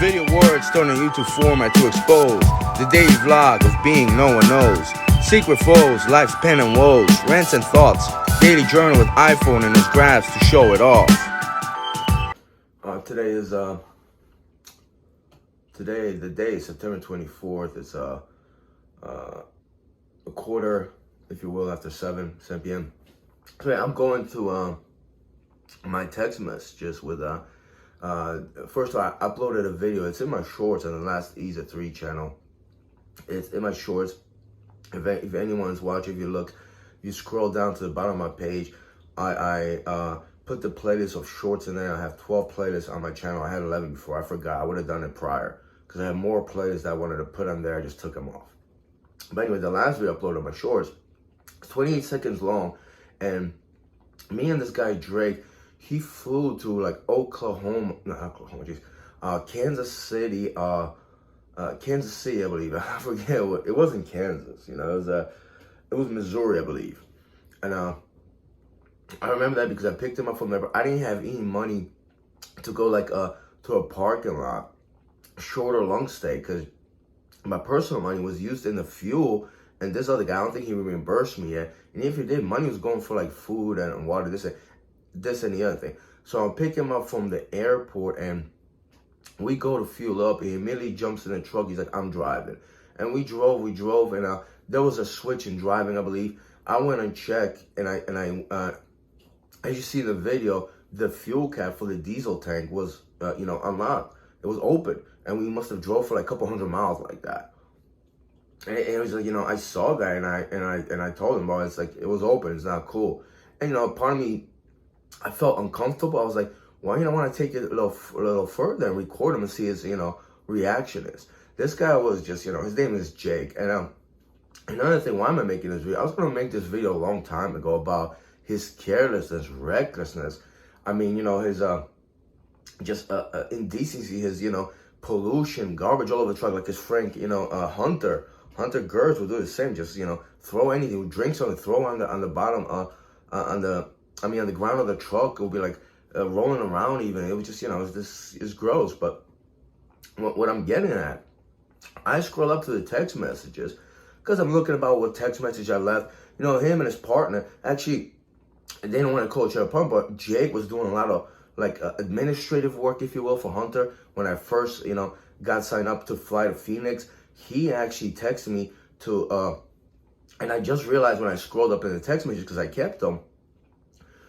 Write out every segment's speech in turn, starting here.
Video words thrown in YouTube format to expose the daily vlog of being no one knows. Secret foes, life's pain and woes, rants and thoughts, daily journal with iPhone and his graphs to show it off. Today the day is September 24th. It's a quarter, if you will, after 7 p.m. So yeah, I'm going to my text messages with first of all, I uploaded a video. It's in my shorts on the last Easy 3 channel. It's in my shorts. If anyone's watching, if you look, you scroll down to the bottom of my page, I put the playlist of shorts in there. I have 12 playlists on my channel. I had 11 before. I forgot. I would have done it prior because I had more playlists that I wanted to put on there. I just took them off. But anyway, the last video I uploaded on my shorts, it's 28 seconds long, and me and this guy Drake, he flew to like Kansas City, I believe. I forget what it was in Kansas. You know, it was Missouri, I believe. And I remember that because I picked him up from there. But I didn't have any money to go like to a parking lot, short or long stay, because my personal money was used in the fuel. And this other guy, I don't think he reimbursed me yet. And if he did, money was going for like food and water, this and the other thing. So I'm picking him up from the airport, and we go to fuel up. He immediately jumps in the truck. He's like, I'm driving. And we drove, and there was a switch in driving, I believe. I went and checked, and as you see in the video, the fuel cap for the diesel tank was, unlocked. It was open, and we must have drove for like a couple hundred miles like that. And it was like, I saw that, and I told him, bro, it's like, it was open, it's not cool. And, part of me, I felt uncomfortable. I was like, why you don't want to take it a little further and record him and see his, reaction is. This guy was just, his name is Jake. And another thing, why am I making this video? I was going to make this video a long time ago about his carelessness, recklessness. I mean, his indecency, his, pollution, garbage all over the truck, like his friend, Hunter Gertz will do the same. Just, throw anything, drink something, throw on the bottom, on the ground of the truck. It will be like rolling around even. It was just, it's gross. But what I'm getting at, I scroll up to the text messages because I'm looking about what text message I left. Him and his partner, actually, they don't want to call each other partner, but Jake was doing a lot of like administrative work, if you will, for Hunter. When I first, got signed up to fly to Phoenix, he actually texted me to, and I just realized when I scrolled up in the text messages, because I kept them,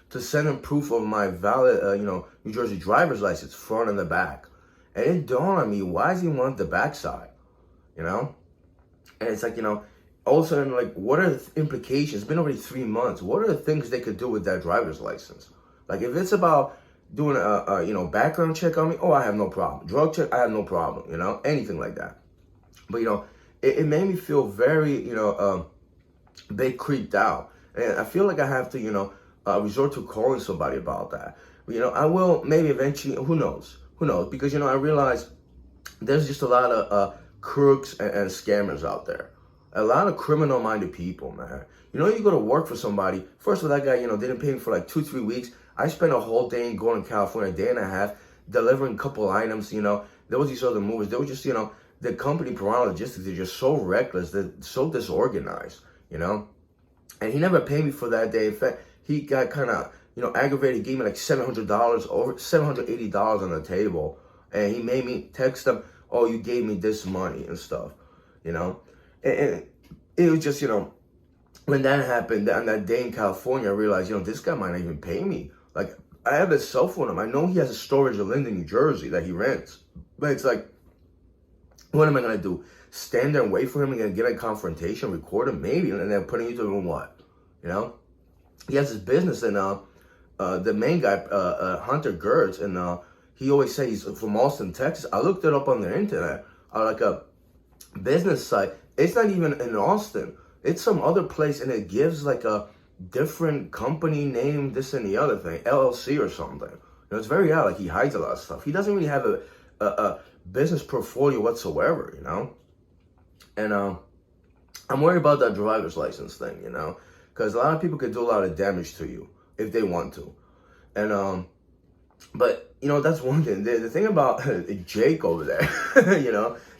to send him proof of my valid, New Jersey driver's license, front and the back. And it dawned on me, why does he want the backside? And it's like, all of a sudden, like, what are the implications? It's been already 3 months. What are the things they could do with that driver's license? Like, if it's about doing a background check on me, oh, I have no problem. Drug check, I have no problem, anything like that. But, it made me feel very, bit creeped out. And I feel like I have to, resort to calling somebody about that. But, I will maybe eventually, who knows, because, I realize there's just a lot of crooks and scammers out there. A lot of criminal-minded people, man. You go to work for somebody. First of all, that guy, didn't pay me for like 2-3 weeks. I spent a whole day going to California, a day and a half, delivering a couple items, There was these other movers. They were just, the company, Piranha Logistics, they're just so reckless. They're so disorganized, And he never paid me for that day. In fact, he got kind of, aggravated. He gave me like $700, over $780 on the table. And he made me text him, oh, you gave me this money and stuff, And it was just, when that happened, on that day in California, I realized, this guy might not even pay me. Like, I have his cell phone number. I know he has a storage in Linden, New Jersey that he rents. But it's like, what am I going to do? Stand there and wait for him and get a confrontation, record him? Maybe. And then put him into doing what? He has his business, and the main guy, Hunter Gertz, and he always says he's from Austin, Texas. I looked it up on the internet, like a business site. It's not even in Austin. It's some other place, and it gives like a different company name, this and the other thing, LLC or something. It's very odd. Like, he hides a lot of stuff. He doesn't really have a business portfolio whatsoever, And I'm worried about that driver's license thing, because a lot of people can do a lot of damage to you if they want to. And But, that's one thing. The thing about Jake over there,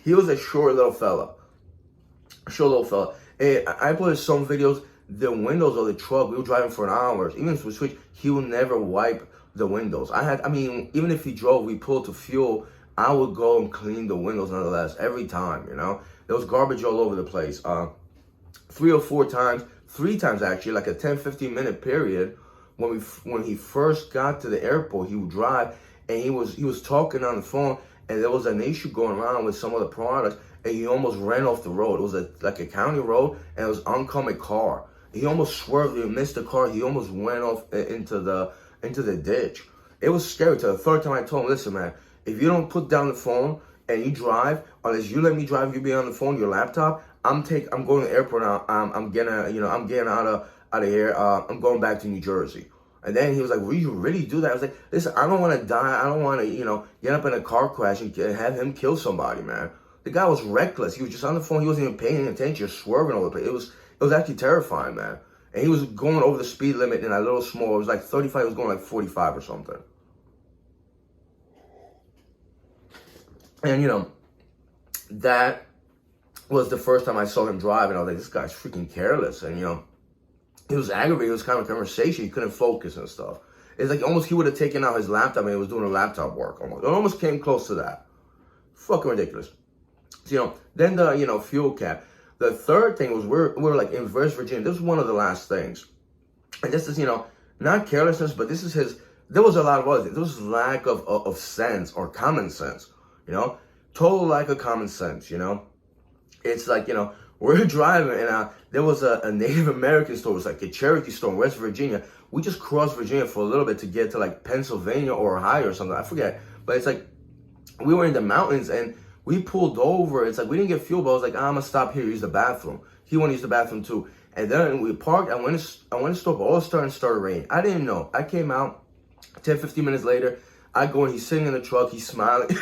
he was a short little fella. And I put some videos, the windows of the truck, we were driving for hours. Even if we switch, he would never wipe the windows. Even if he drove, we pulled to fuel, I would go and clean the windows nonetheless, every time, There was garbage all over the place. 3 times actually, like a 10-15 minute period. When he first got to the airport, he would drive, and he was talking on the phone, and there was an issue going around with some of the products, and he almost ran off the road. It was like a county road, and it was an oncoming car. He almost swerved, he missed the car, he almost went off into the ditch. It was scary. Till the third time I told him, listen, man, if you don't put down the phone and you drive, unless you let me drive, you be on the phone, your laptop, I'm going to the airport now. I'm getting out of here. I'm going back to New Jersey. And then he was like, will you really do that? I was like, listen, I don't want to die. I don't want to, get up in a car crash and have him kill somebody, man. The guy was reckless. He was just on the phone. He wasn't even paying attention, just swerving over the place. It was actually terrifying, man. And he was going over the speed limit in a little small. It was like 35. It was going like 45 or something. And, that was the first time I saw him drive. And I was like, this guy's freaking careless. And, he was aggravated. It was kind of a conversation. He couldn't focus and stuff. It's like almost he would have taken out his laptop and he was doing a laptop work almost. It almost came close to that. Fucking ridiculous. So, then the, fuel cap. The third thing was we're like in West Virginia. This was one of the last things. And this is, not carelessness, but this is there was a lot of other things. There was lack of sense or common sense, total lack of common sense, It's like, we're driving and there was a Native American store. It was like a Cherokee store in West Virginia. We just crossed Virginia for a little bit to get to like Pennsylvania or Ohio or something. I forget. But it's like we were in the mountains and we pulled over. It's like we didn't get fuel, but I was like, I'm going to stop here, use the bathroom. He wanted to use the bathroom too. And then we parked. I went to stop. All of a sudden started raining. I didn't know. I came out 10-15 minutes later. I go and he's sitting in the truck. He's smiling. He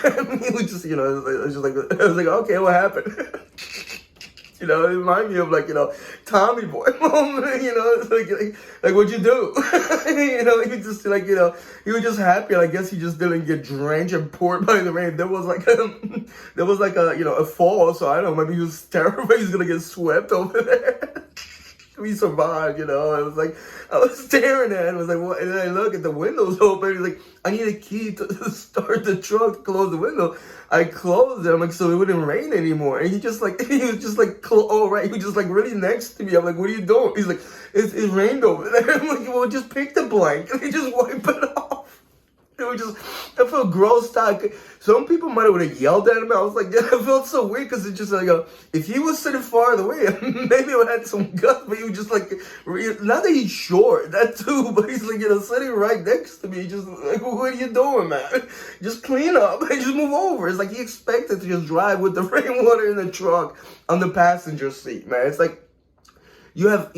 was just, it was just like, I was like, okay, what happened? It reminded me of like, Tommy Boy moment, it's like what'd you do? He just like, he was just happy. I guess he just didn't get drenched and poured by the rain. There was like a fall, so I don't know, maybe he was terrified he's gonna get swept over there. We survived, I was like, I was staring at him. I was like, what? And then I look at the windows open. He's like, I need a key to start the truck, to close the window. I closed it. I'm like, so it wouldn't rain anymore. And he was just like, oh, right. He was just like really next to me. I'm like, what are you doing? He's like, it rained over there. I'm like, well, just pick the blanket and just wipe it off. I felt grossed out. Some people might have yelled at him. I was like, yeah, I felt so weird because it's just like, if he was sitting farther away, maybe I would have had some guts, but he was just like, not that he's short, that too, but he's like, sitting right next to me, just like, what are you doing, man? Just clean up and just move over. It's like he expected to just drive with the rainwater in the truck on the passenger seat, man. It's like, you have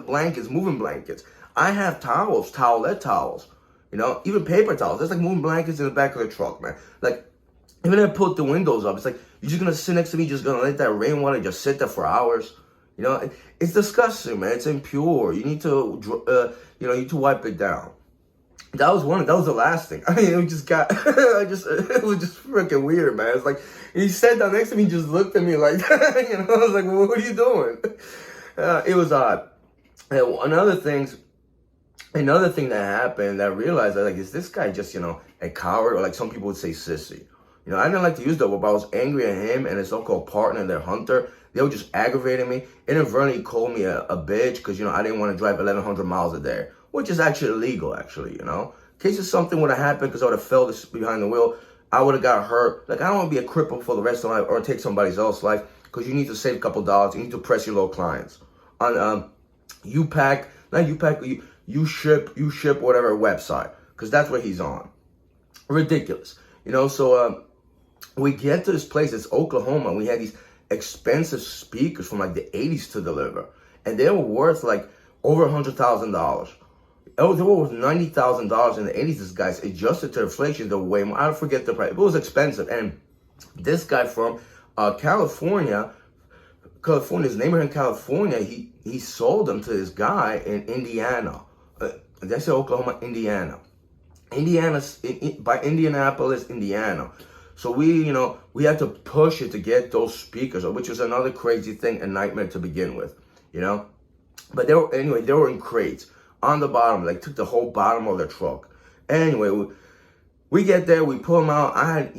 blankets, moving blankets. I have towels, towelette towels. Even paper towels. There's like moving blankets in the back of the truck, man. Like, even if I put the windows up, it's like, you're just going to sit next to me, just going to let that rainwater just sit there for hours. It's disgusting, man. It's impure. You need to, you need to wipe it down. That was the last thing. I mean, it just it was just freaking weird, man. It's like, he sat down next to me, just looked at me like that, I was like, well, what are you doing? It was odd. Another thing that happened that I realized, like, is this guy just, a coward, or like some people would say sissy? I didn't like to use that word, but I was angry at him and his so-called partner, their hunter. They were just aggravating me. Inadvertently, he called me a bitch because, I didn't want to drive 1,100 miles a day, which is actually illegal, actually, In case if something would have happened because I would have fell behind the wheel, I would have got hurt. Like, I don't want to be a cripple for the rest of my life or take somebody else's life because you need to save a couple dollars. You need to press your little clients. On you ship whatever website, because that's what he's on. Ridiculous. So we get to this place, it's Oklahoma. We had these expensive speakers from like the 80s to deliver. And they were worth like over $100,000. Oh, they were worth $90,000 in the 80s. This guy's adjusted to inflation, the way more. I don't forget the price. It was expensive. And this guy from California's neighborhood in California, he sold them to this guy in Indiana. Did I say Oklahoma? Indiana. by Indianapolis, Indiana. So we had to push it to get those speakers, which was another crazy thing, a nightmare to begin with, you know. But they were in crates on the bottom, like took the whole bottom of the truck. Anyway, we get there, we pull them out. I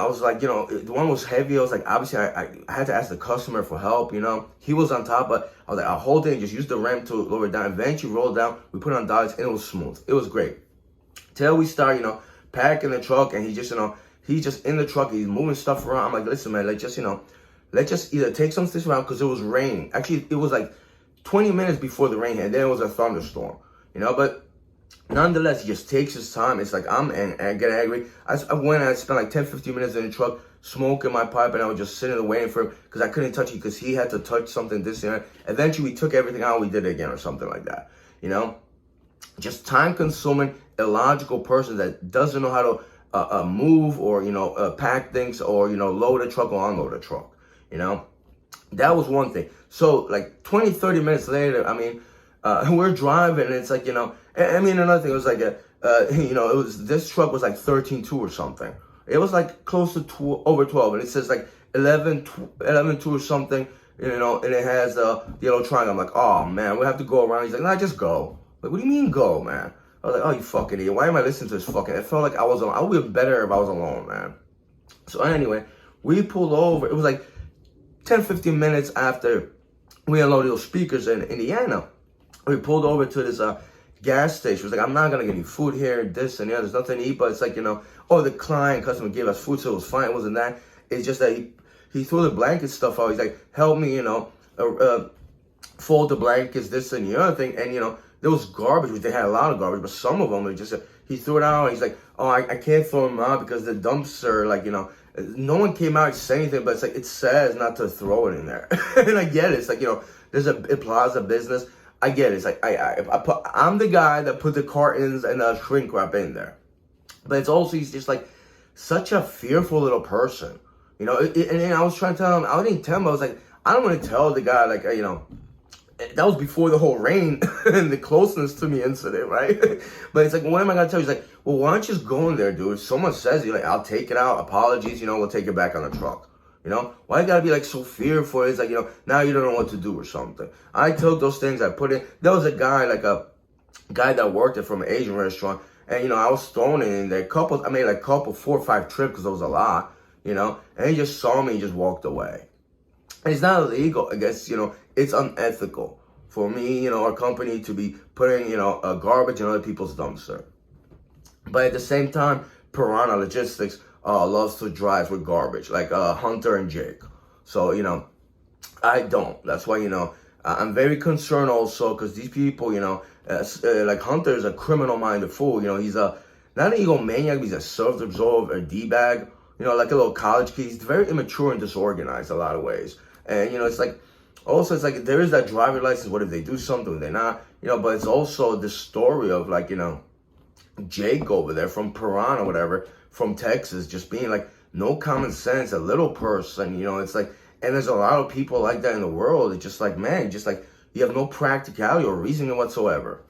was like, the one was heavy. I was like, obviously, I had to ask the customer for help, He was on top, but I was like, I'll hold it and just use the ramp to lower it down. Eventually, rolled down. We put it on dollies, and it was smooth. It was great. Till we start, packing the truck, and he's just in the truck. He's moving stuff around. I'm like, listen, man, let's just either take some stuff around because it was raining. Actually, it was like 20 minutes before the rain hit. And then it was a thunderstorm, But nonetheless, he just takes his time. It's like I get angry. I went and I spent like 10, 15 minutes in the truck, smoking my pipe, and I was just sitting there waiting for him because I couldn't touch it because he had to touch something this and that. Eventually, we took everything out. We did it again or something like that, Just time-consuming, illogical person that doesn't know how to move or, pack things or, load a truck or unload a truck, That was one thing. So like 20, 30 minutes later, we're driving and it's like, another thing, it was like this truck was like 13.2 or something. It was like close to over 12 and it says like 11.2 or something, and it has the yellow triangle. I'm like, oh man, we have to go around. He's like, nah, just go. Like, what do you mean go, man? I was like, oh, you fucking idiot. Why am I listening to this fucking? It felt like I was alone. I would be better if I was alone, man. So anyway, we pulled over. It was like 10, 15 minutes after we unloaded those speakers in Indiana. We pulled over to this gas station. It was like, I'm not going to get any food here, this and that. There's nothing to eat. But it's like, the customer gave us food, so it was fine. It wasn't that. It's just that he threw the blanket stuff out. He's like, help me, fold the blankets, this and the other thing. And, there was garbage, which they had a lot of garbage, but some of them, he threw it out. And he's like, oh, I can't throw them out because the dumpster, no one came out to say anything, but it's like, it says not to throw it in there. And I get it. It's like, there's a plaza business. I get it. It's like, I'm the guy that put the cartons and the shrink wrap in there. But it's also, he's just like such a fearful little person, and I was trying to tell him, I didn't tell him, I was like, I don't want to tell the guy, like, that was before the whole rain and the closeness to me incident, right? But it's like, what am I going to tell you? He's like, well, why don't you just go in there, dude? If someone says, you're like, I'll take it out, apologies, we'll take it back on the truck. Why you gotta be like so fearful? It's like, now you don't know what to do or something. I took those things, I put in. There was a guy, that worked it from an Asian restaurant, and I was throwing it in there. I made like 4 or 5 trips because there was a lot, and he just saw me and just walked away. And it's not illegal, I guess, it's unethical for me, our company to be putting, garbage in other people's dumpster. But at the same time, Piranha Logistics loves to drive with garbage, like Hunter and Jake. So, I don't. That's why, I'm very concerned also because these people, like Hunter is a criminal-minded fool. He's not an egomaniac, but he's a self-absorbed, a D-bag, like a little college kid. He's very immature and disorganized in a lot of ways. And, it's like, also, it's like there is that driver license. What if they do something? They're not, but it's also the story of like, Jake over there from Piranha, whatever, from Texas, just being like no common sense, a little person, it's like, and there's a lot of people like that in the world. It's just like, man, just like you have no practicality or reasoning whatsoever.